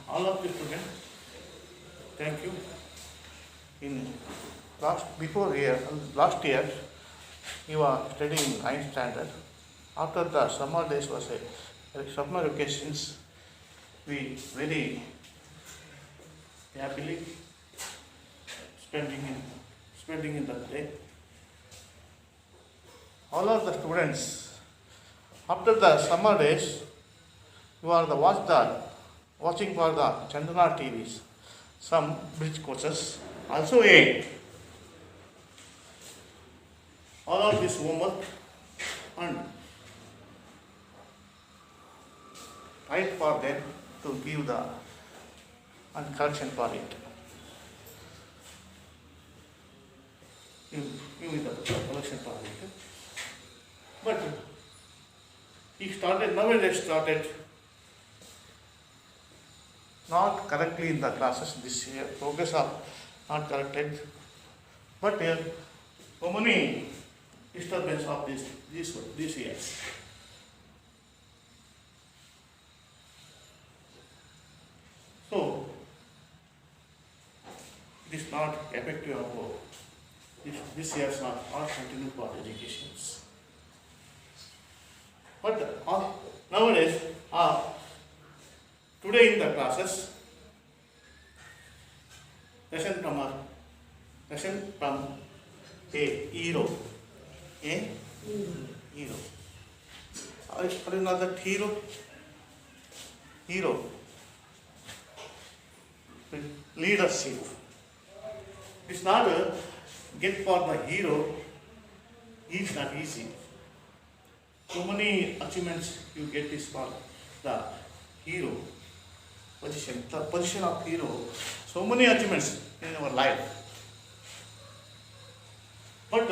all of the students, thank you. In last year, you are studying 9th standard. After the summer days was summer vacations, we very happily spending in that day. All of the students, after the summer days, you are watching for the Chandana TVs, some bridge courses, also A. All of this homework and write for them to give the and correction for it. Give me the correction for it. But nowadays started not correctly in the classes this year. Progress are not corrected. But so many disturbance of these years. So it is not effective of this year's not continue for educations. But nowadays, today in the classes, lesson from a hero. A hero. Are you not that hero? Hero. Leadership. It's not get for the hero. It's not easy. So many achievements you get is for the hero position. The position of hero. So many achievements in our life. But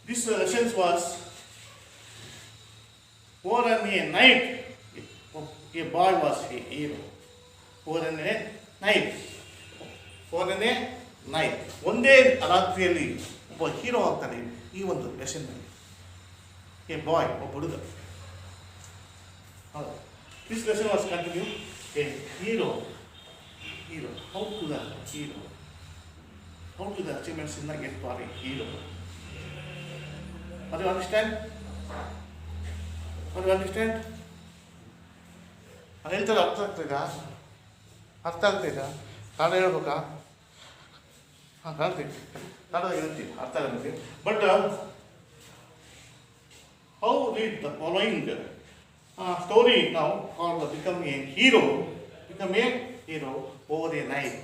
this lesson was over a night. A boy was a hero. Over a night. For a night. One day, ರಾತ್ರಿಯಲ್ಲಿ ಒಬ್ಬ hero ಆಗ್ತಾನೆ ಈ ಒಂದು ಲೆಸನ್ನಲ್ಲಿ. A boy, ಒಬ್ಬ ಹುಡುಗ. This lesson was continued. A hero. How to the hero? How to the achievements in the get for a hero? Do you understand? ನಾನು ಹೇಳ್ತಾರೆ ಅರ್ಥ ಆಗ್ತಿದ್ದ ಕನ್ನಡ ಹೇಳ್ಬೇಕಾ? ಹೇಳ್ತೀನಿ ಕನ್ನಡ ಹೇಳ್ತೀನಿ ಅರ್ಥ ಆಗುತ್ತೆ. But how read the following story now called become a hero over a night.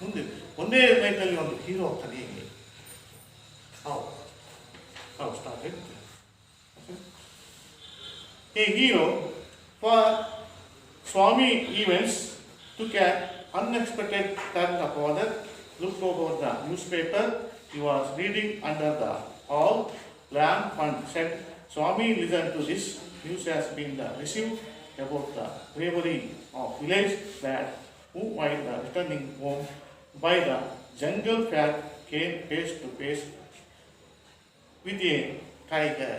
ಮುಂದೆ ಒಂದೇ ನೈಟಲ್ಲಿ ಒಂದು ಹೀರೋ ಆಗ್ತಾನೆ ಹೇಗೆ? How started? A hero for Swami events took an unexpected turn. The father looked over the newspaper he was reading under the hall lamp and said, Swami, listen to this. News has been received about the bravery of village lad who, while returning home by the jungle path, came face to face with a tiger.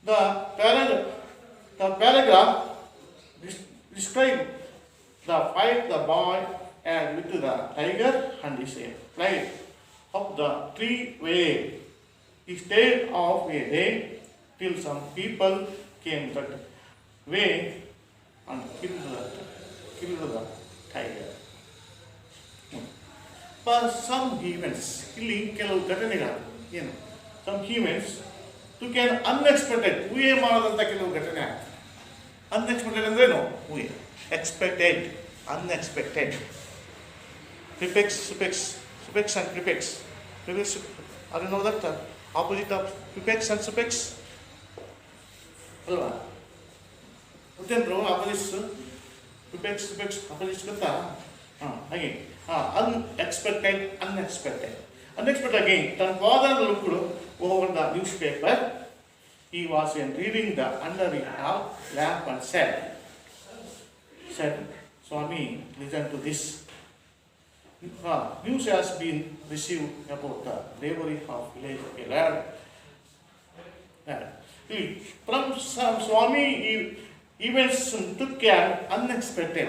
The paragraph describes the fight the boy had with the tiger and his flight up the tree way. He stayed off a day till some people came that way and killed the tiger. For some events, ಕೆಲವು ಘಟನೆಗಳು ಏನು some events took an unexpected ಊಹೆ ಮಾಡದಂಥ ಕೆಲವು ಘಟನೆ ಆಗ್ತದೆ. Unexpected ಅಂದ್ರೇನು? ಊಹೆ. Expected, unexpected. Prefix and prefix. Are you know that opposite of prefix and suffix? ಅಲ್ವಾ? ಗೊತ್ತೇನ್ರು prefix opposite ಗೊತ್ತಾ? ಹಾಗೆ unexpected. Again, than father looked over the newspaper. He was reading the under the lamp and said, Swami, listen to this. News has been received about the bravery of village lad From some Swami events took an unexpected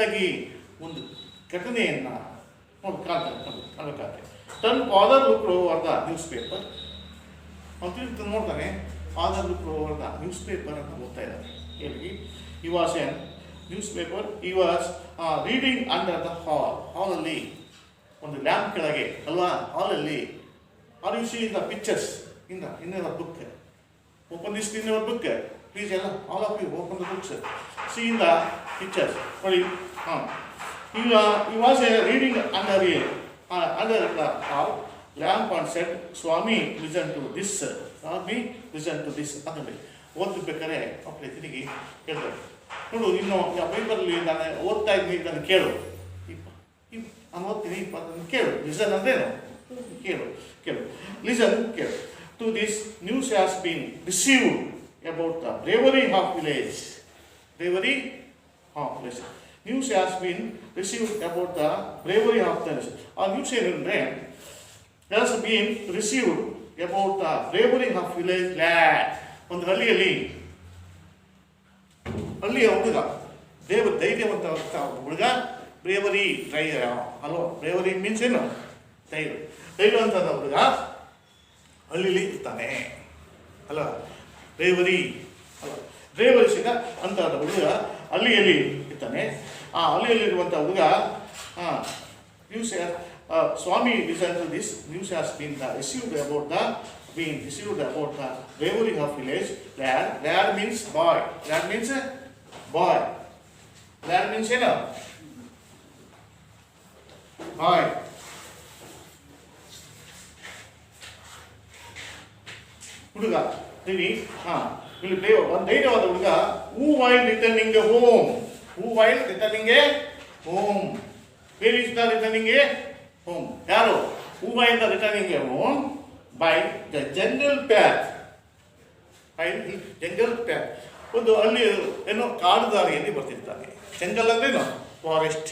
ಆಗಿ ಒಂದು ಘಟನೆಯನ್ನು ಕಾಣಬೇಕಾದ್ರೆ ತನ್ನ father look over the news paper ಅಂತ ನೋಡ್ತಾನೆ. Father look over the news paper ಅಂತ ಓದ್ತಾ ಇದ್ದಾನೆ. ಹೇಳಿ ಈ ವಾಸ್ ಎನ್ ನ್ಯೂಸ್ ಪೇಪರ್ ಈ ವಾಸ್ ರೀಡಿಂಗ್ ಅಂಡರ್ ದ ಹಾಲಲ್ಲಿ ಒಂದು ಲ್ಯಾಂಪ್ ಕೆಳಗೆ ಅಲ್ವಾ, ಹಾಲಲ್ಲಿ are U C the pictures in the book. Open this in your book. Please, all of you, open the books. See in the pictures. He was reading under the lamp and said, Swami, listen to this. Swami, listen to this. ಓದಬೇಕಾದ್ರೆ ಅಪ್ಪಳೆ ತಿರುಗಿ ಕೇಳಿದ್ರು, ನೋಡು ಇನ್ನು ಪೇಪರಲ್ಲಿ ನಾನು ಓದ್ತಾ ಇದ್ದೀನಿ, ನಾನು ಕೇಳು, ನಾನು ಓದ್ತೀನಿ, ಕೇಳು. ಲಿಸನ್ ಅಂದ್ರೇನು? ಕೇಳು. ಲಿಸನ್, ಕೇಳು. To this news has been received about the bravery of village. News has been received about the bravery of the village. A news has been received about the bravery of village lad. ಒಂದು ಹಳ್ಳಿಯ ಹುಡುಗ ಧೈರ್ಯವಂತ ಹುಡುಗ, bravery ಧೈರ್ಯ ಅಲ್ವಾ, bravery means ಏನು? ಧೈರ್ಯವಂತ ಹುಡುಗ ಹಳ್ಳಿಲಿ ಇರ್ತಾನೆ ಅಲ್ಲ, ಡ್ರೈವರಿ ಸಿಗ ಅಂತ ಹುಡುಗ ಹಳ್ಳಿಯಲ್ಲಿ ಇರ್ತಾನೆ. ಆ ಹಳ್ಳಿಯಲ್ಲಿರುವಂಥ ಹುಡುಗ Swami listen to this news has been received about the bravery of village lad means boy. Lad means ಏನು? ಬಾಯ್. ಹುಡುಗ ಇಲ್ಲಿ ಒಂದು ಧೈರ್ಯವಾದ ಹುಡುಗ. Who while returning home. Where is the returning home? ಯಾರು? Who while the returning home by the jungle path. ಒಂದು ಹಳ್ಳಿ ಏನೋ ಕಾಡು ದಾರಿಯಲ್ಲಿ ಬರ್ತಿರ್ತಾನೆ. ಜಂಗಲ್ ಅಂದ್ರೇನು? ಫಾರೆಸ್ಟ್.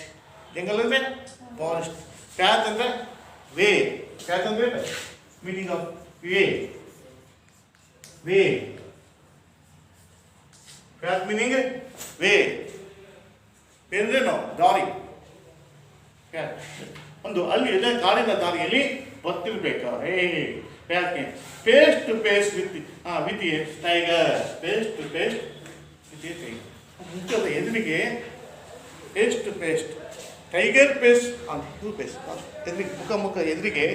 ಜಂಗಲ್ ಅಂದರೆ ಫಾರೆಸ್ಟ್. ಪ್ಯಾತ್ ಅಂದರೆ ವೇ. ಪ್ಯಾತ್ ಅಂದರೆ meaning of way. Path meaning way. ಅಂದ್ರೇನು? ದಾರಿ. ಒಂದು ಹಳ್ಳಿ ಕಾಡಿನ ದಾರಿಯಲ್ಲಿ ಬರ್ತಿರ್ಬೇಕಾದ್ರೆ face to face with a tiger. Face to face with a tiger. ಮುಖದ ಎದುರಿಗೆ face to face tiger face to face ಎದುರಿಗೆ ಮುಖ ಎದುರಿಗೆ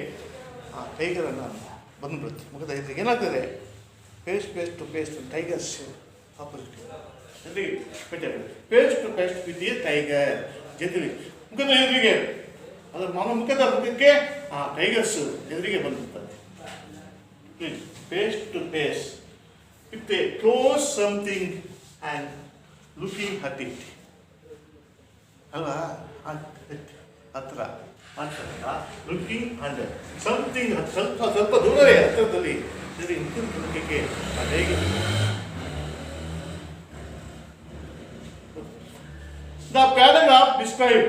ಟೈಗರನ್ನು ಬಂದ್ಬಿಡುತ್ತೆ. ಮುಖದ ಎದುರಿಗೆ ಏನಾಗ್ತದೆ? Face to face tigers opposite ಎದುರಿಗೆ face to face with a tiger. ಜೊತೆಲಿ ಮುಖದ ಎದುರಿಗೆ ಅದರ ಮುಖಕ್ಕೆ ಟೈಗರ್ಸ್ ಎದುರಿಗೆ ಬಂದಿರ್ತದೆ. Face to face with a close something and looking at it ಅಲ್ವಾ? ಹತ್ರ ಲುಕಿಂಗ್ ಅಂಡ್ ಸಮಥಿಂಗ್ ಸ್ವಲ್ಪ ದೂರವೇ ಹತ್ತಿರದಲ್ಲಿ ಮುಖಕ್ಕೆ tiger. The paragraph described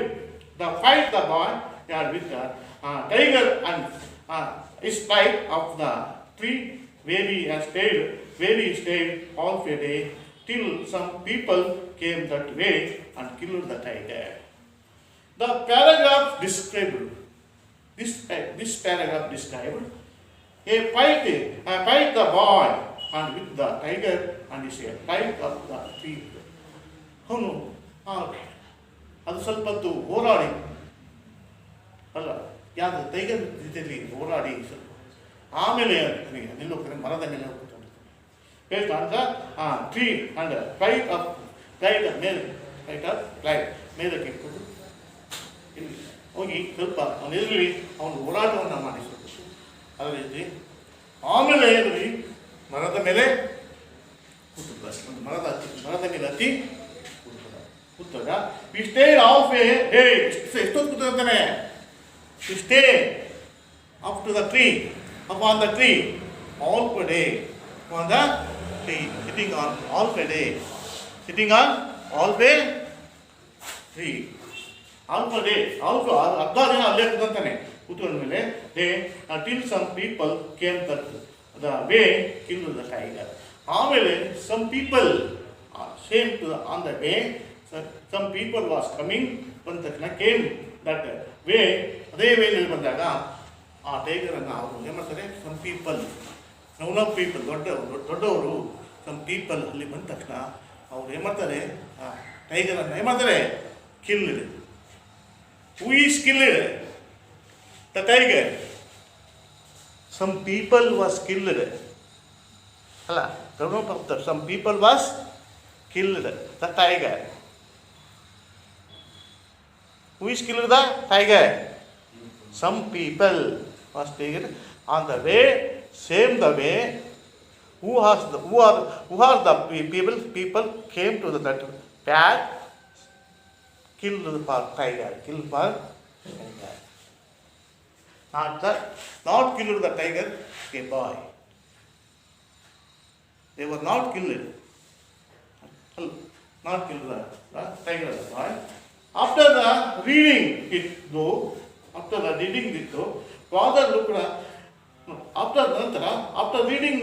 the fight the boy had with the tiger and his flight of the tree where he stayed half a day till some people came that way and killed the tiger. The paragraph described this paragraph described a fight the boy and with the tiger and his flight of the tree. ಅವನು ಅದು ಸ್ವಲ್ಪ ಹೊತ್ತು ಹೋರಾಡಿ ಅಲ್ಲ, ಯಾವುದು tiger ಜೊತೆಯಲ್ಲಿ ಹೋರಾಡಿ ಸ್ವಲ್ಪ ಆಮೇಲೆ ನಿಲ್ಲೋಗ್ತಾನೆ, ಮರದ ಮೇಲೆ ಹೋಗ್ತಾನೆ. ಫೇಸ್ ಅಂತ ಟ್ರೀ ಅಂಡ್ ಫ್ಲೈಟ್ ಅಪ್ ಮೇಲೆ ಮೇಲಕ್ಕೆ ಇಟ್ಕೊಂಡು ಇಲ್ಲಿ ಹೋಗಿ ಸ್ವಲ್ಪ ಅವನು ಎದುರಿ ಅವನು ಹೋರಾಟವನ್ನು ಮಾಡಿಸಬೇಕು. ಅದೇ ರೀತಿ ಆಮೇಲೆ ಎದುರಿ ಮರದ ಮೇಲೆ ಕೂತು ಮರದ ಮೇಲೆ ಹತ್ತಿ ಕೂತಾಗ ಇಷ್ಟೇ ಆಫ್ ಎ ಡೇ. ಎಷ್ಟೊತ್ತು ಕೂತಿರ್ತಾನೆ? ಇಷ್ಟೇ up to the tree, upon the tree all per day, on the tree, sitting on all per day, sitting on all per tree, all per day, also ಅರ್ಧ ದಿನ ಅಲ್ಲೇ ಕೂತ್ಕೊಂತಾನೆ. ಕೂತ್ಕೊಂಡ ಮೇಲೆ till some people came that the way killed the tiger. ಆಮೇಲೆ some people came to on the way. Some people was coming ಬಂದ ತಕ್ಷಣ came that way. ಅದೇ ವೇನಲ್ಲಿ ಬಂದಾಗ ಆ ಟೈಗರನ್ನು ಅವರು ಏನು ಮಾಡ್ತಾರೆ, some people, ದೊಡ್ಡವರು some people ಅಲ್ಲಿ ಬಂದ ತಕ್ಷಣ ಅವ್ರು ಏನು ಮಾಡ್ತಾರೆ, ಆ ಟೈಗರನ್ನು ಏನು ಮಾಡ್ತಾರೆ, killed. Who is killed? The tiger. Some people was killed. ಅಲ್ಲ, some people was killed the tiger. Who is killed the tiger? Some people was taken on the way, same the way. Who are the people came to that path, killed for tiger, killed for tiger. Not killed the tiger, a boy. They were not killed. Not killed the tiger, the boy. After the reading it though, father looked after reading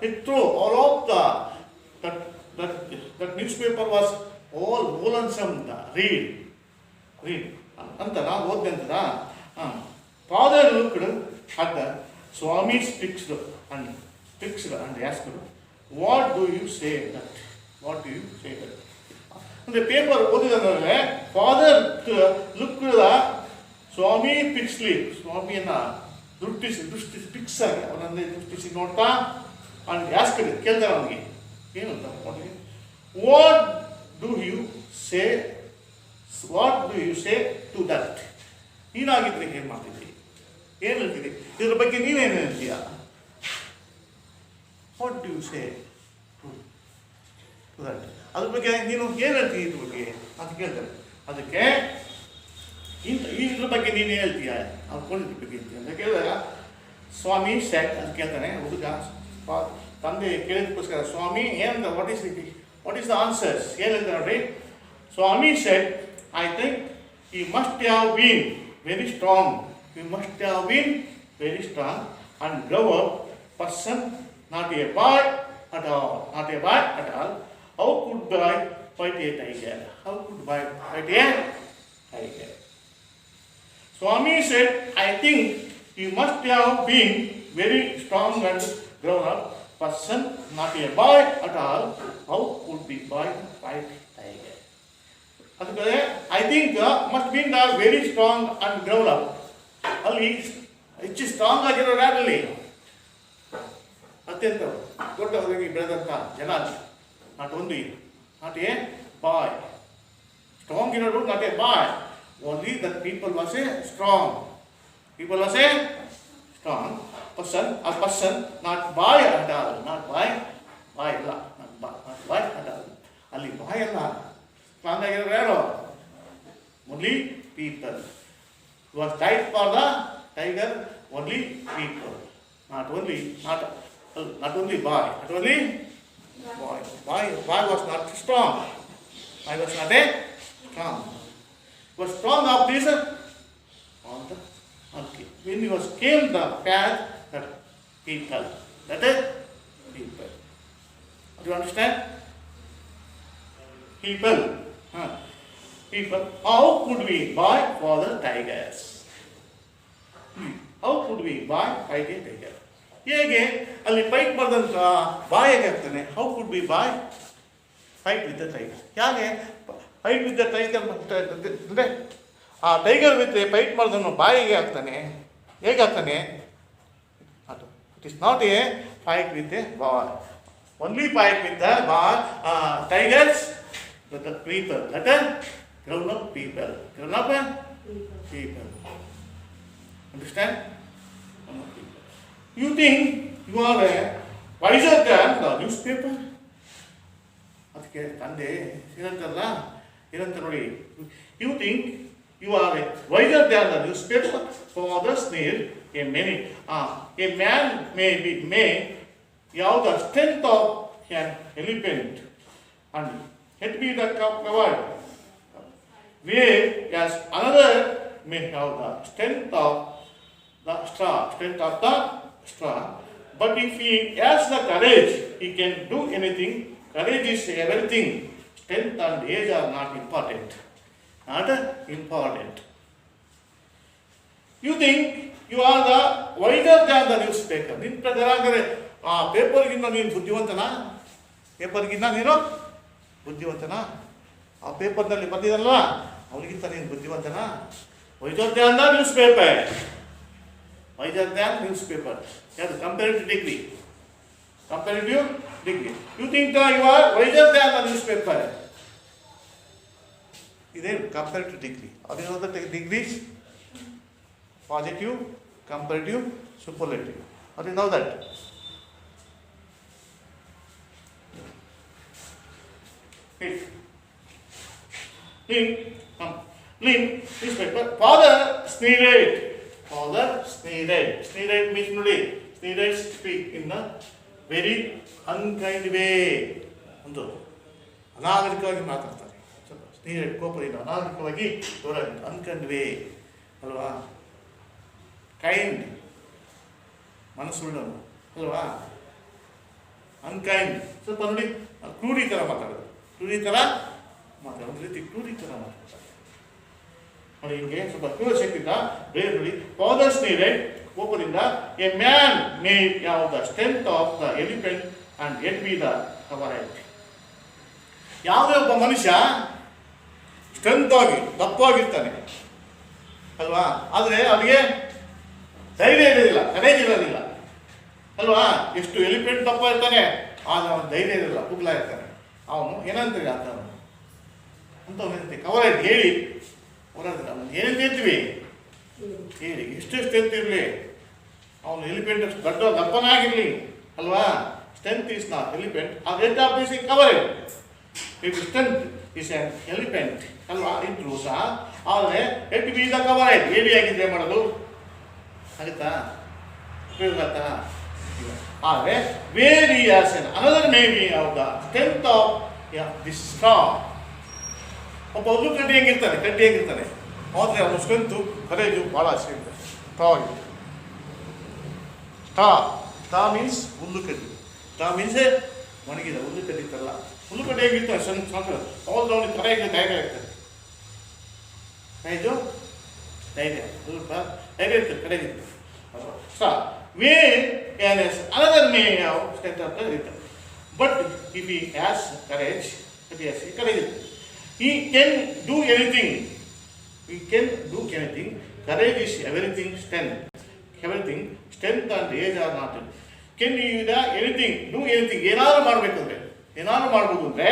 it through all of that newspaper was all wholesome. Read. Antara ಓದಿದ ನಂತರ father looked at the Swami's picture and asked, what do you say that? The paper ಓದಿದ ಮೇಲೆ father looked at the Swami fixedly, ಸ್ವಾಮಿಯನ್ನ ದೃಷ್ಟಿಸಿ fix ಆಗಿ ಅವನನ್ನೇ ದೃಷ್ಟಿಸಿ ನೋಡ್ತಾ and asked, ಕೇಳ್ತಾರೆ ಅವನಿಗೆ, ಏನಂತ, what do you say to that? ನೀನಾಗಿದ್ರೆ ಏನು ಮಾಡ್ತಿದ್ದಿ, ಏನು ಹೇಳ್ತಿದ್ದಿ, ಇದ್ರ ಬಗ್ಗೆ ನೀನೇನು ಹೇಳ್ತೀಯ? What do you say to that? ಅದ್ರ ಬಗ್ಗೆ ನೀನು ಏನು ಹೇಳ್ತೀಯ ಇದ್ರ ಬಗ್ಗೆ ಅಂತ ಕೇಳ್ತಾರೆ. ಅದಕ್ಕೆ ಇದ್ರ ಬಗ್ಗೆ ನೀನು ಹೇಳ್ತೀಯ, ಅನ್ಕೊಂಡಿದ್ರ ಬಗ್ಗೆ ಅಂತ ಕೇಳಿದಾಗ ಸ್ವಾಮಿ ಸೆಟ್ ಅಂತ ಕೇಳ್ತಾನೆ ಹುಡುಗ. ತಂದೆ ಕೇಳಿದಕ್ಕೋಸ್ಕರ ಸ್ವಾಮಿ ಏನಂತ, ವಾಟ್ ಈಸ್ ದ ಆನ್ಸರ್ಸ್, ಏನು ಹೇಳ್ತಾರೆ ನೋಡ್ರಿ. Swami said, I think he must have been very strong. And grow up person, not a boy at all. How could boy fight a tiger? Swami said, I think he must have been very strong and grown up person, not a boy at all. How could be boy fight tiger? ಅದಕ್ಕೆ I think must been the very strong and ground up. ಅಲ್ಲಿ ಹೆಚ್ಚು strong ಆಗಿರೋರು ಯಾರಲ್ಲಿ, ಅತ್ಯಂತ ದೊಡ್ಡವರಾಗಿ ಬೆಳೆದಂಥ ಜನ, not a boy. Strong ಇರೋರು not a boy, only that people was a strong person, a person, not boy at all. Boy ಅಲ್ಲ, ಬಾಯ್ ಅಟ್ ಆಲ್. ಅಲ್ಲಿ ಬಾಯ್ ಅಲ್ಲ, ಸ್ಟ್ರಾಂಗ್ ಆಗಿರೋರು ಯಾರು, only people. was died for the tiger, only people, not only boy, boy was not strong, was strong of this on the okay. When he was came the path, that people, people, do you understand? People. How could we buy for the tigers? How could we buy fight a tiger? ಹೇಗೆ ಅಲ್ಲಿ fight ಮಾಡಿದಂಥ boy ಹೇಗೆ ಆಗ್ತಾನೆ? How could be boy fight with the tiger? ಹೇಗೆ fight with the tiger ಅಂದರೆ ಆ tiger with fight ಮಾಡಿದವನು ಬಾಯಿಗೆ ಆಗ್ತಾನೆ, ಹೇಗಾಗ್ತಾನೆ? ಅದು it is not A fight with A boy, only fight with the tigers, the people, grown up people. Understand? You think you are wiser than the newspaper? ಅದಕ್ಕೆ ತಂದೆ ಏನಂತ ನೋಡಿ, you think you are wiser than the newspaper? Fathers need a man may have the strength of an elephant and yet be the covered, whereas another may have the strength of the straw, But if he has the courage, he can do anything. Courage is everything. Strength and age are not important. Not important. You think you are the wiser than the newspaper. ನಿನ್ನ ಪ್ರಕಾರ ಅಂದರೆ ಆ ಪೇಪರ್ಗಿಂತ ನೀನು ಬುದ್ಧಿವಂತನಾ? ಪೇಪರ್ಗಿಂತ ನೀನು ಬುದ್ಧಿವಂತನಾ? ಆ ಪೇಪರ್ನಲ್ಲಿ ಬಂದಿದಲ್ಲ ಅವನಿಗಿಂತ ನೀನು ಬುದ್ಧಿವಂತನಾ? Wiser than the news paper. Wiser than news paper. ಯಾವುದು comparative degree. Comparative degree. You think you are wiser than the news paper. ಇದೇ ಕಂಪೇರಿಟಿವ್ ಡಿಗ್ರಿ. ಅದೇನಾದ degrees positive, comparative, superlative. How do you know that? Link newspaper. Father sneered. Father sneered. Sneered means nodi. Sneered speak in a very unkind way. ಒಂದು ಅನಾಗರಿಕವಾಗಿ ಮಾತಾಡ್ತಾರೆ. ಸ್ನೇಹಿತರೆ ಕೋಪದಿಂದ ಅನಾಗರಿಕವಾಗಿ ಅನ್ಕಂಡ್ way ಅಲ್ವಾ? Kind ಮನಸ್ಸುಳ್ಳವನು ಅಲ್ವಾ? Unkind ಸ್ವಲ್ಪ ನೋಡಿ ಕ್ರೂರೀಕರ ಮಾತಾಡೋದು. ಕ್ರೂರೀಕರ ಮಾತಾಡೋದು ಒಂದು ರೀತಿ ಕ್ರೂರೀಕರ ಮಾತಾಡ್ತಾರೆ ನೋಡಿ. ಹಿಂಗೆ ಸ್ವಲ್ಪ ಕ್ರೂರ ಶಕ್ತಿಯಿಂದ ಬೇರೆ ನೋಡಿ. ಫಾದರ್ಸ್ ನೀಡೆಡ್ ಕೋಪದಿಂದ a man may have the strength of the elephant and yet be the coward. ಯಾವುದೇ ಒಬ್ಬ ಮನುಷ್ಯ ಸ್ಟ್ರೆಂತ್ ಆಗಿ ದಪ್ಪವಾಗಿರ್ತಾನೆ ಅಲ್ವಾ? ಆದರೆ ಅವನಿಗೆ ಧೈರ್ಯ ಇರೋದಿಲ್ಲ, ಕರೇಜ್ ಇರೋದಿಲ್ಲ ಅಲ್ವಾ? ಎಷ್ಟು ಎಲಿಫೆಂಟ್ ದಪ್ಪ ಇರ್ತಾನೆ ಆದರೆ ಅವನು ಧೈರ್ಯ ಇರೋದಿಲ್ಲ, ಕುಗ್ಲಾ ಇರ್ತಾನೆ. ಅವನು ಏನಂತೀವಿ ಅಂತವನು ಅಂತವನು ಕವರೈಟ್ ಹೇಳಿ ಹೊರದಿಲ್ಲ. ಅವನು ಏನಂತ ಹೇಳ್ತೀವಿ ಹೇಳಿ ಎಷ್ಟು ಸ್ಟ್ರೆಂತ್ ಇರಲಿ, ಅವನು ಎಲಿಫೆಂಟ್ ದೊಡ್ಡ ದಪ್ಪನಾಗಿರಲಿ ಅಲ್ವಾ? Strength is not elephant. A rate of this coward. It strength is on elephant ಅಲ್ವಾ? ಇದ್ರೂ ಸಹ ಆದರೆ ಎಟ್ ಬಿ ದ ಕವರೈಟ್ ಹೇಳಿಯಾಗಿದ್ರೆ ಮಾಡೋದು ಆಗುತ್ತಾ? ಉಪಯೋಗ ಆಗುತ್ತಾ? ಆದರೆ variation another may be of the strength of this strong. ಒಬ್ಬ ಹುಲ್ಲು ಕಡ್ಡಿ ಹೆಂಗಿರ್ತಾನೆ ಆದರೆ ಅವನ ಸ್ಟ್ರೆಂತು ಕರೇಜು ಭಾಳ ಸ್ಟ್ರಾಂಗ್. ಸ್ಟಾ ಮೀನ್ಸ್ ಹುಲ್ಲು ಕಡ್ಡಿ. ಸ್ಟಾ ಮೀನ್ಸ್ ಒಣಗಿದ ಹುಲ್ಲು ಕಡ್ಡಿ ಇರ್ತಲ್ಲ. ಹುಲ್ಲು ಕಡ್ಡಿ ಹೇಗಿರ್ತಾರೆ ಸಣ್ಣ ಅವ್ರದ್ದು ಅವನಿಗೆ ಧೈರ್ಯ ಇರ್ತದೆ. ಕೈಜು ಧೈರ್ಯ ಸ್ವಲ್ಪ ಧೈರ್ಯ ಇರ್ತದೆ ಕಡೆಗಿರ್ತದೆ. Whereas another may strength of the ಇರ್ತದೆ. But if he has courage, courage ಇರ್ತದೆ. He can do anything. Courage is everything. Strength and age are not. Can you do anything? ಏನಾದರೂ ಮಾಡಬೇಕಂದ್ರೆ ಏನಾದರೂ ಮಾಡ್ಬೋದು ಅಂದರೆ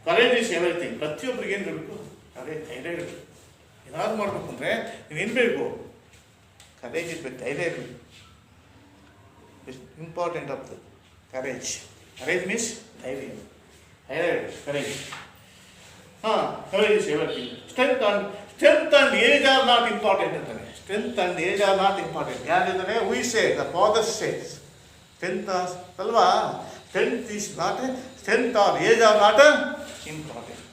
ಕರೇಜ್ ಇಸ್ ಎವ್ರಿಥಿಂಗ್. ಪ್ರತಿಯೊಬ್ಬರಿಗೆ ಏನು ಬೇಕು? Courage, ಧೈರ್ಯ ಇರಬೇಕು. ಏನಾದರೂ ಮಾಡಬೇಕು ಅಂದರೆ ನೀವೇನು ಬೇಕು? ಕರೇಜ್ ಇರಬೇಕು, ಧೈರ್ಯ ಇರಬೇಕು. Important of the courage. Courage means ಧೈರ್ಯ. Courage. Courage is everything. Strength and age are not important ಅಂತಾನೆ. Strength and age are not important. ಯಾರಿದ್ದಾರೆ? We say, the father says. Strength ಅಲ್ವಾ? Strength or age are not important.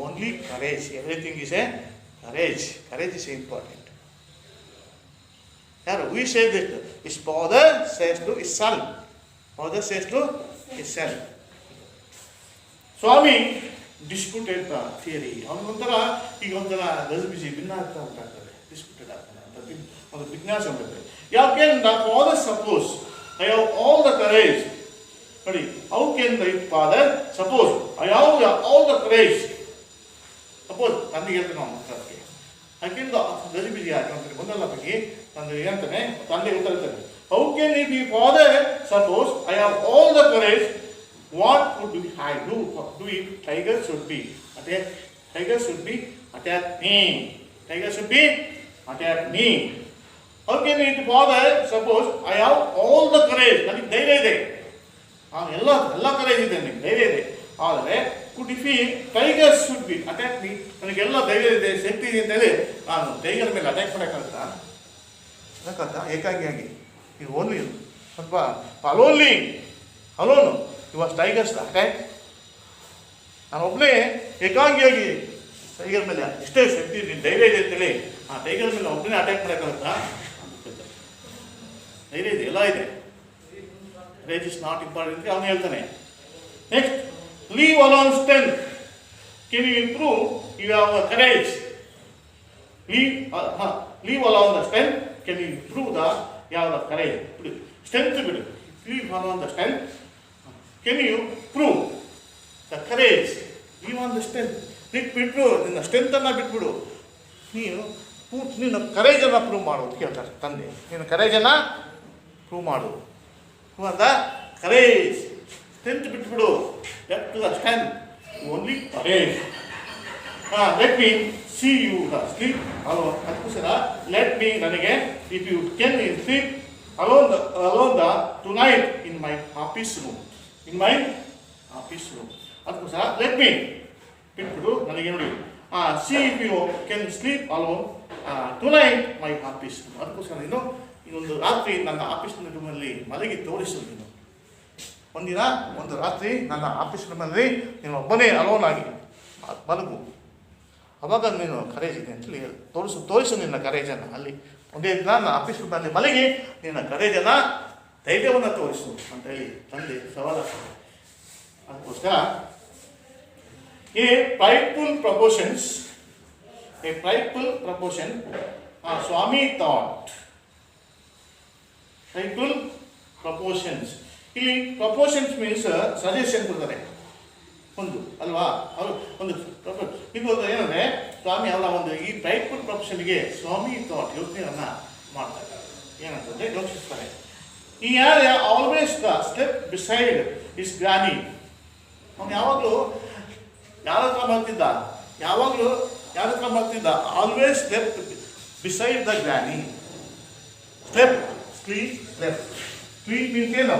Only courage. Everything is a courage. Courage is important. ಯಾರು? We say that his father says to his son. Father says to his son. Swami disputed the theory. ಅವನಿಗೊಂಥರ ಈಗ ಒಂಥರ ಗಜಿಬಿಜಿ ಭಿನ್ನ ಆಗ್ತಾ ಉಂಟಾಗ್ತದೆ. Disputed ಆಗ್ತಾನೆ ಅಂತ ಒಂದು ಜಿಜ್ಞಾಸೆ ಬರುತ್ತೆ. ಯಾಕೆ the father suppose I have all the courage. ನೋಡಿ, how can the father suppose I have all the courage. Suppose ತಂದೆಗೆ ಹೇಳ್ತಾನೆ ನಾವು ಮಕ್ಕಳಿಗೆ ಯಾಕೆಂದು ಗಜಿಬಿಜಿ ಆಗ್ತಾನೆ ಒಂದಲ್ಲ ಬಗ್ಗೆ ತಂದೆ ಹೇಳ್ತಾನೆ, ತಂದೆ ಉತ್ತರಿಸ್ತಾನೆ. How can it be father suppose I have all the courage. What would I do? Tiger should be attack me. Tiger should be attack me. How can it father suppose I have all the courage? ನನಗೆ ಧೈರ್ಯ ಇದೆ, ಎಲ್ಲ courage ಇದೆ, ನನಗೆ ಧೈರ್ಯ ಇದೆ. ಆದರೆ could if tiger should be attack me, ನನಗೆಲ್ಲ ಧೈರ್ಯ ಇದೆ, ಶಕ್ತಿ ಇದೆ ಅಂತ ಹೇಳಿ ನಾನು ಟೈಗರ್ ಮೇಲೆ ಅಟ್ಯಾಕ್ ಮಾಡೋಕ್ಕಾಗುತ್ತಾ? ಏಕಾಂಗಿಯಾಗಿ ಈಗ ಓನ್ಲಿ ಸ್ವಲ್ಪ ಅಲೋನು ಇವಾಗ ಟೈಗರ್ಸ್ ಅಟ್ಯಾಕ್. ನಾನು ಒಬ್ಬನೇ ಏಕಾಂಗಿಯಾಗಿ ಟೈಗರ್ ಮೇಲೆ ಎಷ್ಟೇ ಶಕ್ತಿ ಧೈರ್ಯ ಇದೆ ಅಂತೇಳಿ ಆ ಟೈಗರ್ ಮೇಲೆ ಒಬ್ಬನೇ ಅಟ್ಯಾಕ್ ಮಾಡೋಕ್ಕಾಗುತ್ತಾ? ಧೈರ್ಯ ಇದೆ, ಎಲ್ಲ ಇದೆ. ಕರೇಜ್ ಇಸ್ ನಾಟ್ ಇಂಪಾರ್ಟೆಂಟ್ ಅಂತ ಅವನು ಹೇಳ್ತಾನೆ. Next, leave alone strength. Can you improve you have courage? Leave alone the strength. Can you improve the ಯಾವ ಕರೇಜ್? ಬಿಡು, ಸ್ಟ್ರೆಂತ್ ಬಿಡು. Leave alone the strength. Can you prove the courage? Leave on the strength. ಬಿಟ್ಬಿಟ್ರು, ನಿನ್ನ ಸ್ಟ್ರೆಂತನ್ನು ಬಿಟ್ಬಿಡು, ನೀನು ಕರೇಜನ್ನು prove ಮಾಡು ಅಂತ ಕೇಳ್ತಾರೆ ತಂದೆ. ನೀನು ಕರೇಜನ್ನು ಪ್ರೂವ್ ಮಾಡು. ಅಂತ ಕರೇಜ್, ಸ್ಟ್ರೆಂತ್ ಬಿಟ್ಬಿಡು. Left to the strength, only courage. Let me see you sleep alone. ಅದಕ್ಕೋಸ್ಕರ ಲೆಟ್ ಮೀ, ನನಗೆ, if you can sleep alone the tonight in my office room. In my office room. ಅದಕ್ಕೋಸ್ಕರ let me ಬಿಟ್ಬಿಡು ನನಗೆ. ನೋಡಿ, see if you can sleep alone tonight my office room. ಅದಕ್ಕೋಸ್ಕರ ನೀನು ಇನ್ನೊಂದು ರಾತ್ರಿ ನನ್ನ ಆಫೀಸ್ ರೂಮಲ್ಲಿ ಮಲಗಿ ತೋರಿಸು. ನೀನು ಒಂದಿನ ಒಂದು ರಾತ್ರಿ ನನ್ನ ಆಫೀಸ್ ರೂಮಲ್ಲಿ ನೀನು ಒಬ್ಬನೇ ಅಲೋನ್ ಆಗಿ ಮಲಗು. ಅವಾಗ ನೀನು ಕರೇಜ್ ಇದೆ ಅಂತೇಳಿ ತೋರಿಸು ನಿನ್ನ ಕರೇಜನ್ನು. ಅಲ್ಲಿ ಒಂದೇ ದಿನ ನನ್ನ ಆಫೀಸ್ ರೂಮಲ್ಲಿ ಮಲಗಿ ನಿನ್ನ ಕರೇಜನ್ನು, ಧೈರ್ಯವನ್ನು ತೋರಿಸು ಅಂತ ಹೇಳಿ ತಂದೆ ಸವಾಲು. ಅದಕ್ಕೋಸ್ಕರ a prideful proportion, Swami thought. Prideful proportions. ಇಲ್ಲಿ ಪ್ರಪೋರ್ಷನ್ಸ್ ಮೀನ್ಸ್ ಸಜೆಷನ್ ಕೊಡ್ತಾರೆ ಒಂದು ಅಲ್ವಾ. ಅವರು ಒಂದು ಇದು ಏನಂದರೆ, ಸ್ವಾಮಿ ಅವರ ಒಂದು ಈ ಪ್ರೈಡ್ಫುಲ್ ಪ್ರೊಫೆಷನ್ಗೆ ಸ್ವಾಮಿ ಥಾಟ್ ಯೋಚನೆಯನ್ನು ಮಾಡ್ತಾರೆ. ಏನಂತಂದರೆ ಯೋಚಿಸ್ತಾರೆ. He always the step beside is granny. ಅವನು ಯಾವಾಗಲೂ ಯಾರ ಹತ್ರ ಬರ್ತಿದ್ದ always step beside the granny. Step, sleep, step. Sleep means ಏನು?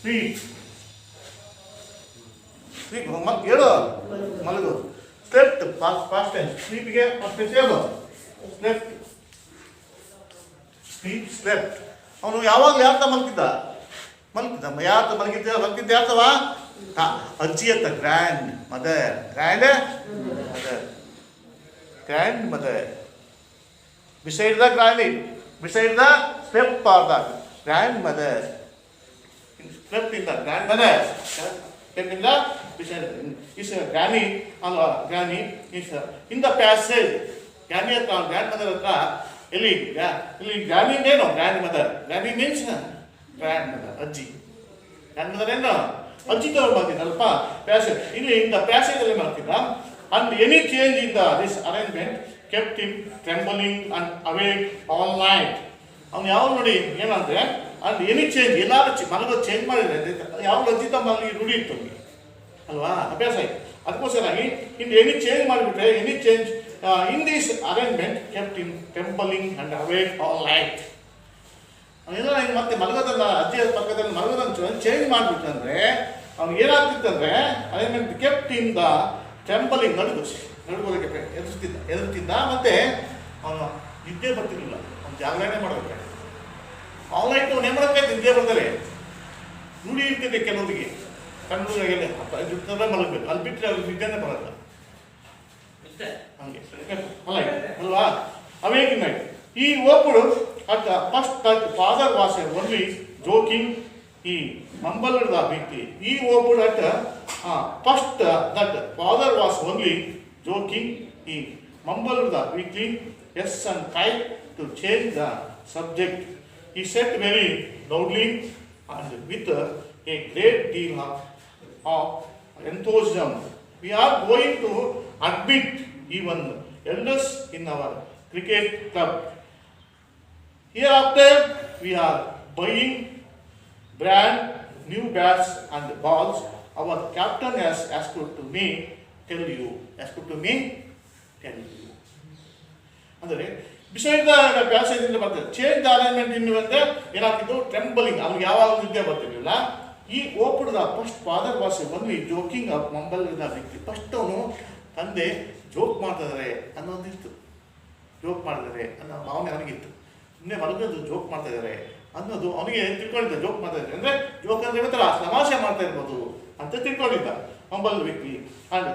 ಸ್ಲೀಪ್ ಹೇಳು, ಮಲಗು. Slept past tense. ಸ್ಲೀಪಿಗೆ ಫಾಸ್ಟ್ ಟೆನ್ಸ್ ಹೇಳು, ಸ್ಲೆಪ್ಟ್. Sleep, slept. ಅವನು ಯಾವಾಗಲೂ ಯಾರ್ತ ಮಲಗಿದ್ದ ಯಾರ್ತವ? ಅಜ್ಜಿ ಅಂತ, grandmother. Grandmother. Beside the granny, beside the step are the grandmother. Slept in the grandmother. Slept in the is a granny. Granny is in the passage. Granny at grandmother hatra ಇಲ್ಲಿ granny ಏನು? grandmother. Granny means grandmother, ಅಜ್ಜಿ. grandmother ಏನು? ಅಜ್ಜಿ ತಗೊಂಡು ಬರ್ತಿದ್ದಲ್ಪ passage. ಇಲ್ಲಿ in the passage ಅಲ್ಲಿ ಮಾಡ್ತಿದ್ದ. And any change in this arrangement kept him trembling and awake all night. ಅವ್ನು ಯಾವಾಗ ನೋಡಿ ಏನಂದ್ರೆ, ಅಲ್ಲಿ ಎನಿ ಚೇಂಜ್, ಎಲ್ಲಾರು ಮಲಗೋ ಚೇಂಜ್ ಮಾಡಿದ್ರೆ ಯಾವ ಲಜ್ಜಿತ ಮಲಗಿ ರೂಢಿ ಇತ್ತು ಅಲ್ವಾ, ಅಭ್ಯಾಸ ಆಯ್ತು. ಅದಕ್ಕೋಸ್ಕರಾಗಿ ಇನ್ನು ಎನಿ ಚೇಂಜ್ ಮಾಡಿಬಿಟ್ರೆ, any change in this arrangement kept in trembling and awake all night. ಅವನೆಲ್ಲ ಹಿಂಗೆ ಮತ್ತೆ ಮಲಗೋದನ್ನ, ಅಜ್ಜಿಯ ಪಕ್ಕದಲ್ಲಿ ಮಲಗೋದನ್ನ ಚೇಂಜ್ ಮಾಡಿಬಿಟ್ಟಂದ್ರೆ ಅವ್ನಿಗೆ ಏನಾಗ್ತಿತ್ತಂದ್ರೆ, ಅರೇಂಜ್ಮೆಂಟ್ ಕೆಪ್ಟ್ ಇನ್ ದ ಟೆಂಪಲಿಂಗ್, ನಡುಗೋದಕ್ಕೆ ಎದುರ್ತಿದ್ದ. ಮತ್ತೆ ಅವನು ನಿದ್ದೆ ಬರ್ತಿರ್ಲಿಲ್ಲ, ಅವ್ನು ಜಾಗರಣೆ ಮಾಡಬೇಕು. ಆನ್ಲೈನ್ ನೇಮ್ ಮಾಡೋದಕ್ಕೆ ನಿದ್ದೆ ಬರ್ತಾರೆ, ರೂಢಿ ಇರ್ತಿದೆ ಕೆಲವರಿಗೆ. ಕಣ್ಣು ಮಲಗಬೇಕು, ಅಲ್ಲಿ ಬಿಟ್ಟರೆ ಅವ್ರಿಗೆ ನಿದ್ದೆನೇ ಬರಲ್ಲ. ಹಂಗೆ ಅಲ್ವಾ. Awaking night he hoped at first that father was only joking he mumbled the victory. He opened at first that father was only joking. He mumbled the victory. Yes, and tried to change the subject. He said very loudly and with a great deal of enthusiasm, we are going to admit even elders in our cricket club. Hereafter we are buying brand new bats and balls. Our captain has asked to me tell you. ಅಂದರೆ beside the passage ಇಂದ ಬರ್ತದೆ. Change the arrangement ಇನ್ನುವಂತೆ ಏನಾಗ್ತಿದ್ದು, trembling, ಅವ್ನಿಗೆ ಯಾವಾಗ ನಿದ್ದೆ ಬರ್ತಿರ್ಲಿಲ್ಲ. He hoped the first father was only joking of mumble the ವ್ಯಕ್ತಿ. ಫಸ್ಟ್ ಅವನು ತಂದೆ ಜೋಕ್ ಮಾಡ್ತಿದ್ದಾರೆ ಅನ್ನೋದಿತ್ತು, ಜೋಕ್ ಮಾಡಿದ್ದಾರೆ ಅನ್ನೋ ಭಾವನೆ ಅವನಿಗಿತ್ತು. ಸುಮ್ಮನೆ ಮಲಗೋದು ಜೋಕ್ ಮಾಡ್ತಾ ಇದ್ದಾರೆ ಅನ್ನೋದು ಅವನಿಗೆ ತಿಳ್ಕೊಂಡಿದ್ದ. ಜೋಕ್ ಮಾಡ್ತಾ ಇದ್ದಾರೆ ಅಂದರೆ ಜೋಕ್ ಅಂದರೆ ಗೊತ್ತಲ್ಲ, ತಮಾಷೆ ಮಾಡ್ತಾ ಇರ್ಬೋದು ಅಂತ ತಿಳ್ಕೊಂಡಿದ್ದ ಮಂಬಲ್ ವ್ಯಕ್ತಿ. And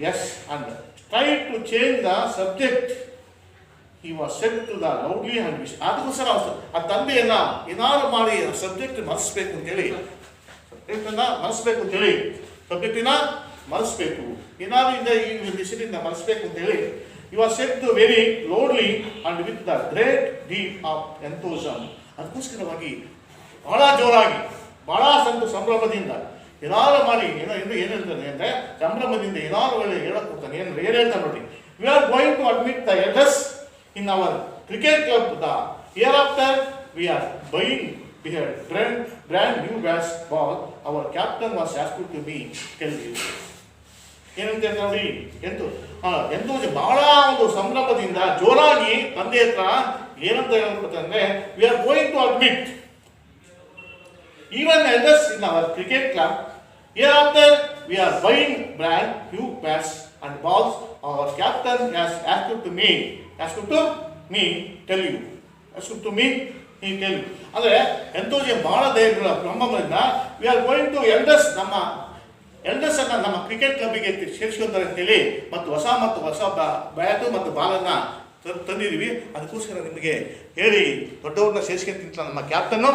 as and try to change the subject. he was sent to the loudly and wish. ಅದಕ್ಕೋಸ್ಕರ ಆ ತಂದೆಯನ್ನ ಏನಾದ್ರು ಮಾಡಿ ಸಬ್ಜೆಕ್ಟ್ ಮರೆಸ್ಬೇಕು ಅಂತೇಳಿ, ಸಬ್ಜೆಕ್ಟನ್ನ ಮರೆಸ್ಬೇಕು ಅಂತೇಳಿ, ಸಬ್ಜೆಕ್ಟಿನ ಮರೆಸ್ಬೇಕು, ಏನಾದ್ರು ಈ ವಿಷಯದಿಂದ ಮರೆಸ್ಬೇಕು ಅಂತೇಳಿ he was sent to very loudly and with the great deep of enthusiasm. ಅದಕ್ಕೋಸ್ಕರವಾಗಿ ಬಹಳ ಜೋರಾಗಿ, ಬಹಳ ಸಂಭ್ರಮದಿಂದ ಏನಾರು ಮಾಡಿ ಏನು ಹೇಳ್ತಾನೆ ಅಂದರೆ ಸಂಭ್ರಮದಿಂದ ಏನಾರು ಹೇಳಕ್ ಹೋಗ್ತಾನೆ. ಏನು ಹೇಳ್ತಾನೆ ನೋಡಿ, we are going to admit the elders in our cricket club. The year after we are buying brand new ball. Our captain was asked to me tell you. ಏನಂತ ನೋಡಿ, ಎಂತೂ ಬಹಳ ಒಂದು ಸಂಭ್ರಮದಿಂದ ಜೋರಾಗಿ ತಂದೆ ಹತ್ರ ಏನಂತ ಹೇಳ್ಕೊಡ್ತಾರೆ, we are going to admit even elders in our cricket club. Hereafter we are buying brand new bats and balls. Our captain has asked to me tell you. He tell you. ಅಂದರೆ ಎಂತೋಜಿ ಬಹಳ ಧೈರ್ಯ ಬ್ರಹ್ಮಗಳಿಂದ we are going to elders, ನಮ್ಮ elders ಅನ್ನ ನಮ್ಮ cricket ಕ್ಲಬ್ಗೆ ಸೇರಿಸ್ಕೊಂತಾರೆ ಅಂತೇಳಿ ಮತ್ತು ಹೊಸ bat ಮತ್ತು ಬಾಲನ್ನು ತಂದಿದ್ದೀವಿ. ಅದಕ್ಕೋಸ್ಕರ ನಿಮಗೆ ಹೇಳಿ ದೊಡ್ಡವ್ರನ್ನ ಸೇರಿಸ್ಕೊಂತ ನಮ್ಮ ಕ್ಯಾಪ್ಟನ್ನು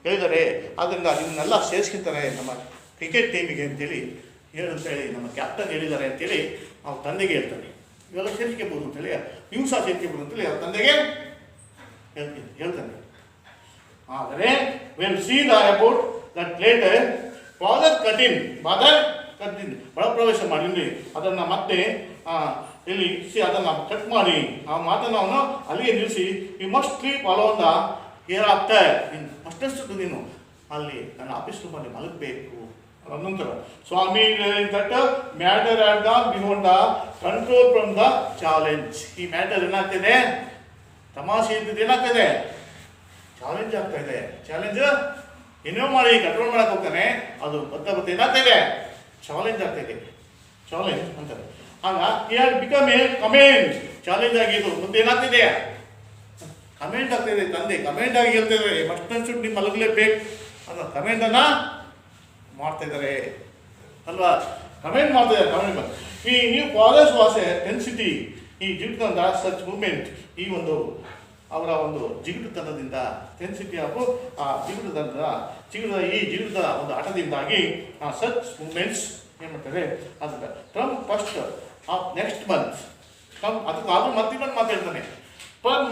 ಹೇಳಿದ್ದಾರೆ. ಆದ್ದರಿಂದ ಇವನ್ನೆಲ್ಲ ಸೇರಿಸ್ಕೊಂತಾರೆ ನಮ್ಮ ಕ್ರಿಕೆಟ್ ಟೀಮಿಗೆ ಅಂತೇಳಿ ಹೇಳಿ ನಮ್ಮ ಕ್ಯಾಪ್ಟನ್ ಹೇಳಿದ್ದಾರೆ ಅಂತೇಳಿ ಅವ್ರ ತಂದೆಗೆ ಹೇಳ್ತಾನೆ. ಇವೆಲ್ಲ ಸೇರಿಸ್ಕೋಬೋದು ಅಂತೇಳಿ, ನೀವು ಸಹ ಸೇರಿಸ್ಕೋಬೋದು ಅಂತೇಳಿ ಅವ್ರ ತಂದೆಗೆ ಹೇಳ್ತಾನೆ. ಆದರೆ we'll see the about that later father ಕಟಿನ್ ಒಳಪ್ರವೇಶ ಮಾಡಿ ಅದನ್ನು ಮತ್ತೆ ಇಲ್ಲಿ ಅದನ್ನು ಕಟ್ ಮಾಡಿ ಆ ಮಾತನ್ನು ಅವನು ಅಲ್ಲಿಗೆ ನಿಲ್ಲಿಸಿ, you must sleep alone the here after. ಅಷ್ಟಷ್ಟು ನೀನು ಅಲ್ಲಿ ನನ್ನ ಆಫೀಸ್ ರೂಮಲ್ಲಿ ಮಲಗಬೇಕು. ನಂತರ Swami that matter at the behind the control from the challenge. ಈ ಮ್ಯಾಟರ್ ಏನಾಗ್ತಿದೆ, ತಮಾಷೆ ಇದ್ದಿದ್ದು ಏನಾಗ್ತಿದೆ, ಚಾಲೆಂಜ್ ಆಗ್ತಾ ಇದೆ. ಚಾಲೆಂಜ್ ಏನೋ ಮಾಡಿ ಕಂಟ್ರೋಲ್ ಮಾಡಕ್ಕೆ ಹೋಗ್ತಾನೆ, ಅದು ಬತ್ತ ಏನಾಗ್ತಾ ಇದೆ, ಚಾಲೆಂಜ್ ಆಗ್ತಾ ಇದೆ. ಚಾಲೆಂಜ್ ಅಂತಾರೆ. ಆಗ had become A comment. Challenge ಆಗಿದ್ದು ಮುಂದೆ ಏನಾಗ್ತಿದೆ, ಕಮೆಂಟ್ ಆಗ್ತಾ ಇದೆ. ತಂದೆ ಕಮೆಂಟ್ ಆಗಿ ಹೇಳ್ತಾ ಇದ್ದಾರೆ, ಮಸ್ಟ್ ಅನ್ಸುಟ್ಟು ನೀವು ಮಲಗಲೇಬೇಕು ಅನ್ನೋ ಕಮೆಂಟನ್ನು ಮಾಡ್ತಾ ಇದ್ದಾರೆ ಅಲ್ವಾ, ಕಮೆಂಟ್ ಮಾಡ್ತಾ ಇದ್ದಾರೆ. ಕಮೆಂಟ್ ಈ ನ್ಯೂ ಫಾದರ್ಸ್ ವಾಸ್ ಎ ಟೆನ್ಸಿಟಿ ಈ ಜಿಗುಟುತನದ ಸಚ್ ಮೂಮೆಂಟ್. ಈ ಒಂದು ಅವರ ಒಂದು ಜಿಗುಟುತನದಿಂದ ಟೆನ್ಸಿಟಿ ಆಫ್ ಆ ಜಿಗುಟದ ಒಂದು ಆಟದಿಂದಾಗಿ ಆ ಸಚ್ ಮೂಮೆಂಟ್ಸ್ ಏನು ಮಾಡ್ತಾರೆ ಅದಕ್ಕೆ from first of next month ಅದಕ್ಕೆ ಆದರೂ ಮತ್ತಿನ್ನೊಂದು ಮಾತಾಡ್ತಾನೆ. From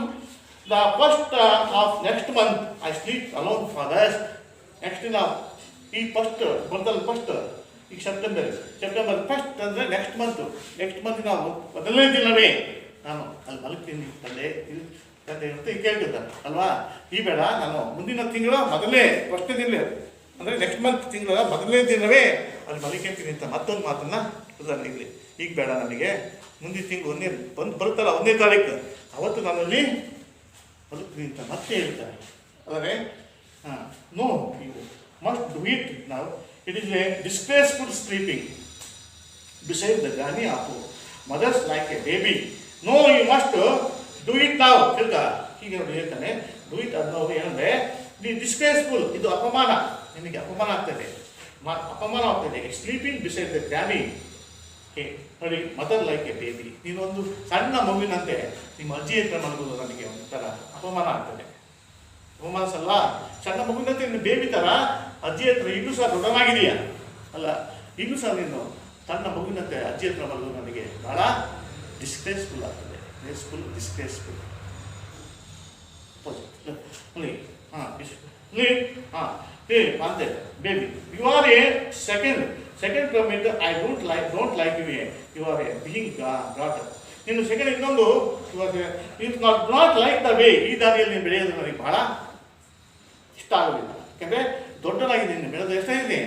the first of next month I sleep alone fathers. ನೆಕ್ಸ್ಟಿನ ಈ ಫಸ್ಟ್ ಬರ್ತಲ್ಲ, ಫಸ್ಟ್ ಈಗ ಸೆಪ್ಟೆಂಬರ್ ಫಸ್ಟ್ ಅಂದರೆ ನೆಕ್ಸ್ಟ್ ಮಂತ್ ನಾವು ಮೊದಲನೇ ದಿನವೇ ನಾನು ಅಲ್ಲಿ ಮಲಗ್ತೀನಿ ತಂದೆ ಅಂತ ಕೇಳ್ತಿದ್ದ ಅಲ್ವಾ. ಈ ಬೇಡ, ನಾನು ಮುಂದಿನ ತಿಂಗಳು ಫಸ್ಟ್ನೇ ದಿನ ಅಂದರೆ ನೆಕ್ಸ್ಟ್ ಮಂತ್ ತಿಂಗಳ ಮೊದಲನೇ ದಿನವೇ ಅಲ್ಲಿ ಮಲಿಕೇಳ್ತೀನಿ ಅಂತ ಮತ್ತೊಂದು ಮಾತನ್ನು ಇಲ್ಲಿ. ಈಗ ಬೇಡ, ನನಗೆ ಮುಂದಿನ ತಿಂಗಳು ಬರುತ್ತಲ್ಲ 1ನೇ ತಾರೀಕು ಅವತ್ತು ನಾನಲ್ಲಿ ಮಲಗ್ತೀನಿ ಅಂತ ಮತ್ತೆ ಹೇಳ್ತಾರೆ. ಆದರೆ no, you must do it ನಾವು. It is a disgraceful sleeping beside the ಜಾನಿ of mothers like a baby. No, you must do it ನಾವು ತಿಳ್ಕ ಹೀಗೆ ನೋಡಿ ಹೇಳ್ತಾನೆ. ಡೂ ಇಟ್ ಅನ್ನೋದು ಏನಂದರೆ ದಿ ಡಿಸ್ಗ್ರೇಸ್ಫುಲ್, ಇದು ಅಪಮಾನ, ನಿನಗೆ ಅಪಮಾನ ಆಗ್ತದೆ, ಸ್ಲೀಪಿಂಗ್ ಬಿಸೈಡ್ ದ ಜಾನಿ ನೋಡಿ ಮದರ್ ಲೈಕ್ ಎ ಬೇಬಿ. ನೀನೊಂದು ಸಣ್ಣ ಮಗುವಿನಂತೆ ನಿಮ್ಮ ಅಜ್ಜಿ ಹತ್ರ ಮಲಗೋದು ನನಗೆ ಒಂಥರ ಅಪಮಾನ ಆಗ್ತದೆ. ಅಪಮಾನ ಸಲ್ಲ, ಸಣ್ಣ ಮಗುವಿನಂತೆ ನೀನು ಬೇಬಿ ಥರ ಅಜ್ಜಿ ಹತ್ರ ಈಗಲೂ ಸಹ ದೊಡ್ಡನಾಗಿದೆಯಾ ಅಲ್ಲ, ಈಗಲೂ ಸಹ ನೀನು ಸಣ್ಣ ಮಗುವಿನಂತೆ ಅಜ್ಜಿ ಹತ್ರ ಮಲಗೋದು ನನಗೆ ಭಾಳ ಡಿಸ್ಗ್ರೇಸ್ಫುಲ್ ಆಗ್ತದೆ. ಡಿಸ್ಗ್ರೇಸ್ಫುಲ್ ಅಂತೆ baby. You are a second commit. I don't like you are a being brat. ನೀನು ಸೆಕೆಂಡ್ ಇನ್ನೊಂದು it not like the way, ಈ ದಾರಿಯಲ್ಲಿ ನೀನು ಬೆಳೆಯೋದು ನನಗೆ ಭಾಳ ಇಷ್ಟ ಆಗೋದಿಲ್ಲ. ಯಾಕೆಂದರೆ ದೊಡ್ಡನಾಗಿ ನೀನು ಬೆಳೆದು ಎಷ್ಟಾಗಿದೆ,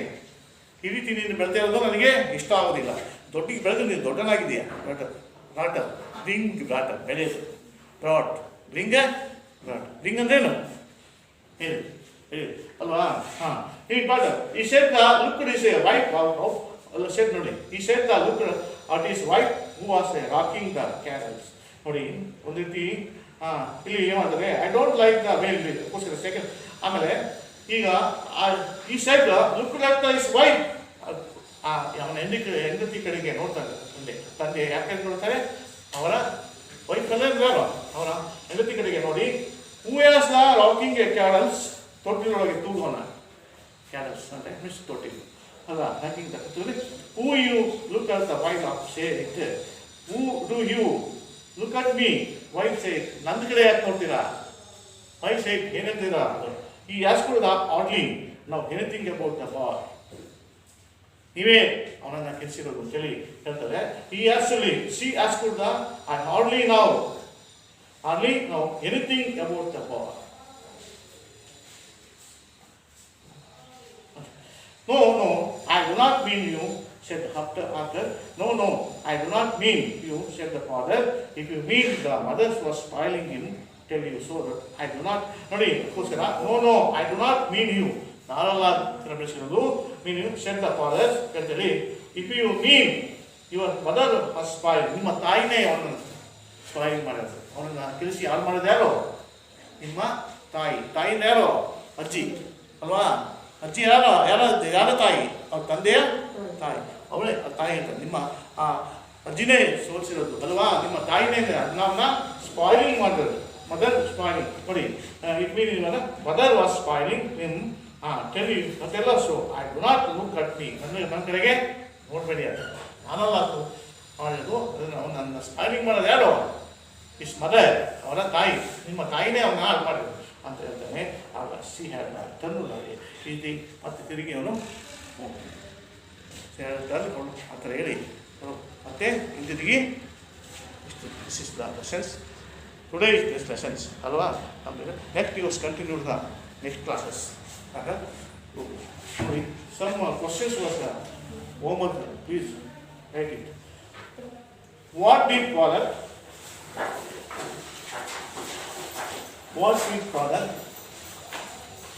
ಈ ರೀತಿ ನೀನು ಬೆಳೆತಾ ಇರೋದು ನನಗೆ ಇಷ್ಟ ಆಗೋದಿಲ್ಲ. ದೊಡ್ಡಿಗೆ ಬೆಳೆದು ನೀನು ದೊಡ್ಡನಾಗಿದೆಯಾ, ಬ್ರಾಟರ್ ಬ್ರಿಂಗ್ ಬ್ರಾಟರ್ ಬೆಳೆಯೋದು ಬ್ರಾಟ್ ಬ್ರಿಂಗ್ ಅಂದ್ರೇನು ಹೇಳಿ ಅಲ್ವಾ. ಈ ಬ್ರಾಟರ್ ಈ set the look is a white ಅಲ್ಲ ಸೆಟ್ ನೋಡಿ, ಈ set the look at is white who was a rocking the cradles. ನೋಡಿ ಒಂದು ರೀತಿ ಇಲ್ಲಿ ಏನಾದರೆ I don't like the whale ಅದಕ್ಕೋಸ್ಕರ ಸೆಕೆಂಡ್. ಆಮೇಲೆ ಈಗ ಈ set look like the is white. ಅವನ ಹೆಂಡತಿ ಕಡೆಗೆ ನೋಡ್ತಾರೆ ತಂದೆ ಯಾಕೆ ನೋಡ್ತಾರೆ, ಅವರ ವೈಫ್ ಅಲ್ಲೇ ಬೇಡ ಅವನ ಹೆಂಡತಿ ಕಡೆಗೆ ನೋಡಿ, who is the rocking a cradles, ತೊಟ್ಟಿಲೊಳಗೆ ತೂಗೋಣ, ಕ್ಯಾಡಲ್ಸ್ ಅಂದರೆ ಮಿಸ್ ತೊಟ್ಟಿಲು ಅಲ್ಲ, ರಾಕಿಂಗ್ ತೊಟ್ಟಿಲಿ. Who you look at the wife of say it, who do you look at me, wife say it, ನನ್ನ ಕಡೆ ಯಾಕೆ ನೋಡ್ತೀರಾ, ವೈಫ್ ಸೇ ಇಟ್ ಏನಂತೀರಾ. ಈ ಆಸ್ಕ್ಡ್ ದ ಆಡ್ಲಿ ನಾವು ಎನಿಥಿಂಗ್ ಅಬೌಟ್ ದ ಬಾಯ್, ನೀವೇ ಅವನನ್ನು ಕೆಲಿಸಿರೋದು ಅಂತೇಳಿ ಹೇಳ್ತಾರೆ. ಈ actually she asked the I hardly ನಾವು anything about the boy. No, I do not mean you, said after. No, I do not mean you, said the father. If you mean the mothers was spoiling him, tell you so that I do not. ನೋಡಿ ಅದಕ್ಕೋಸ್ಕರ no, I do not mean you, ನಾನಲ್ಲ ತಿಳಿಸಿರೋದು, mean you, said the father. ಹೇಳ್ತೀರಿ, if you mean your mother was spoiled, ನಿಮ್ಮ ತಾಯಿನೇ ಅವನನ್ನು spoil ಮಾಡೋದು, ಅವನನ್ನು ತಿಳಿಸಿ ಯಾರು ಮಾಡೋದು, ಯಾರು, ನಿಮ್ಮ ತಾಯಿನ ಯಾರು, ಅಜ್ಜಿ ಅಲ್ವಾ, ಅಜ್ಜಿ ಯಾರ ತಾಯಿ, ಅವ್ರ ತಂದೆಯ ತಾಯಿ, ಅವಳೇ ತಾಯಿ ಅಂತ, ನಿಮ್ಮ ಆ ಅಜ್ಜಿನೇ ಸೋಲಿಸಿರೋದು ಅಲ್ವಾ, ನಿಮ್ಮ ತಾಯಿನೇ ನಮ್ಮನ್ನ ಸ್ಪಾಯಿಲಿಂಗ್ ಮಾಡಿರೋದು, ಮದರ್ ಸ್ಪಾಯಿಲಿಂಗ್. ನೋಡಿ ಇಟ್ ಮೀನ್ ಇವಾಗ ಮದರ್ ವಾಸ್ ಸ್ಪಾಯಿಲಿಂಗ್ ನಿಮ್ ಟೆಲ್ ಯು ಅದೆಲ್ಲ. So I do not look at me, ನನ್ನ ಕಡೆಗೆ ನೋಡಬೇಡಿ, ಅದು ನಾನಲ್ಲ ಅದು ಮಾಡಿರೋದು, ಅದನ್ನು ನನ್ನ ಸ್ಪಾಯಿಲಿಂಗ್ ಮಾಡೋದು ಯಾರು, ಇಸ್ ಮದರ್, ಅವರ ತಾಯಿ, ನಿಮ್ಮ ತಾಯಿನೇ ಅವನ್ನ ಹಾಳು ಮಾಡಿರೋದು ಅಂತ ಹೇಳ್ತಾನೆ. ಆಗ ಸಿ ಹ್ಯಾಡ್ ಟರ್ನ್ ರೀತಿ ಮತ್ತೆ ತಿರುಗಿ ಅವನು ಹೇಳ್ತಾರೆ ಆ ಥರ ಹೇಳಿ ಮತ್ತೆ ಹಿಂದಿರುಗಿ this is the lessons today is this lessons ಅಲ್ವಾ. ಆಮೇಲೆ next use continue the next classes. ಆಗ some questions was homework, please write it. What did father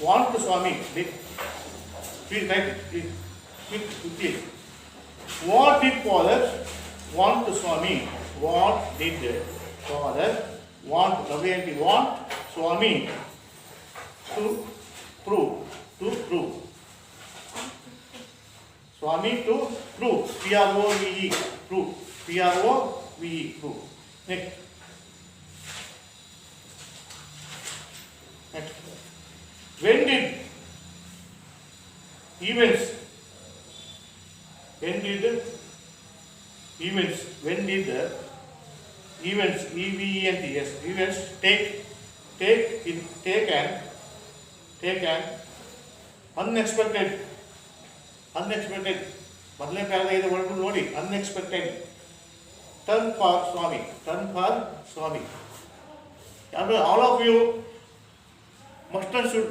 want to Swami did, please write it, please quickly. What did father want to Swami, what did father want, want Swami to prove, Swami to prove, P-R-O-V-E, prove, P-R-O-V-E, prove. Next. When did events EVENTS events take an unexpected ಮೊದಲನೇ ಪ್ಯಾರಾದ ಇದೆ word ನೋಡಿ, unexpected turn for Swami. All of you must and should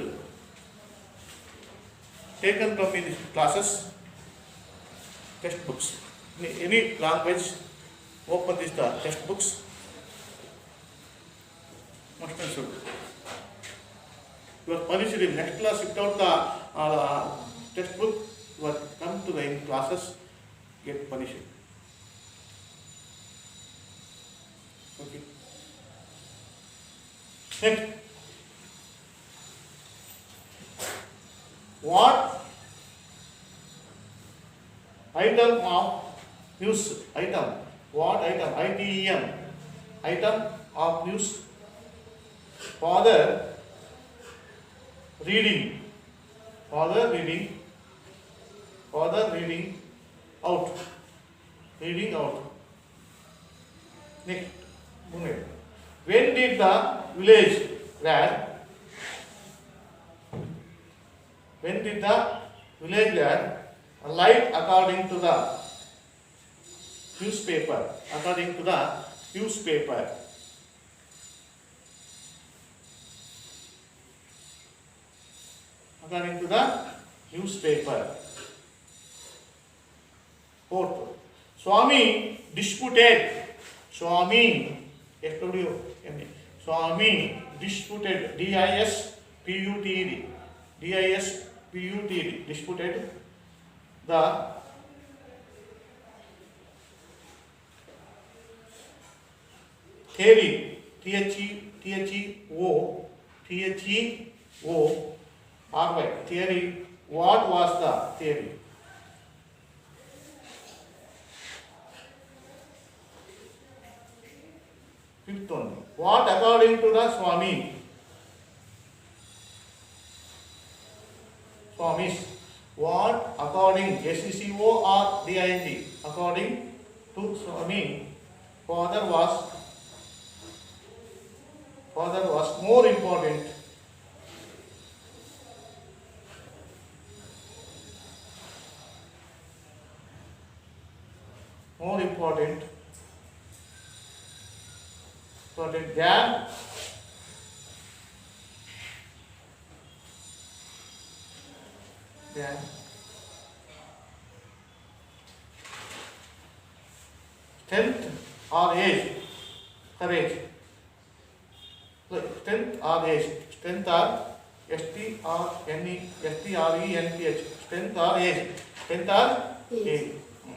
taken from in classes textbooks, any language, open this the textbooks, must and should. You are punished in next class without the textbook, you are come to the in classes, get punished. Okay. Next. What item of news, what item, ITEM, item of news, father reading out. Next, when did the village lad alight according to the newspaper? According to the newspaper. Fourth, Swami disputed. Swami disputed. Disputed the theory. Theory. What was the theory? Fifth one. What according to the Swami? Swamis. What according, SECORDING, according to Swami, father was more important. More important than strength or age, courage. Look, strength or age, strength or STRENTH, strength or age, strength or age.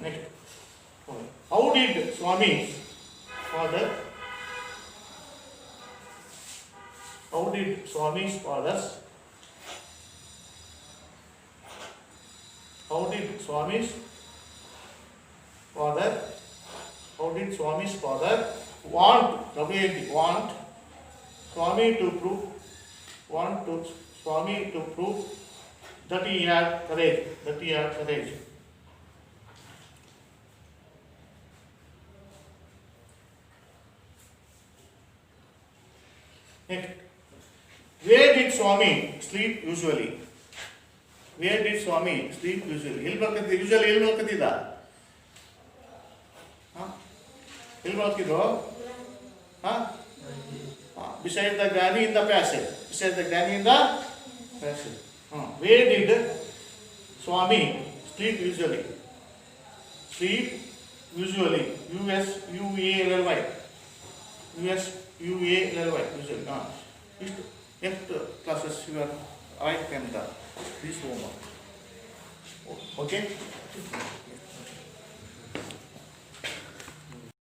Next. How did Swami's father? How did Swami's father? How did Swami's father want Swami to prove that he had courage. Next. Where did Swami sleep usually? Eಲ್ಲಿ ಮಲ್ಕತ್ತಿದ್ದ? ಎಲ್ಲಿ ಮಲ್ಕಿದ್ರು? Beside the granny in the passage. Where did Swami sleep usually? Usually. Usually. Next classes you are right and this homework. Okay?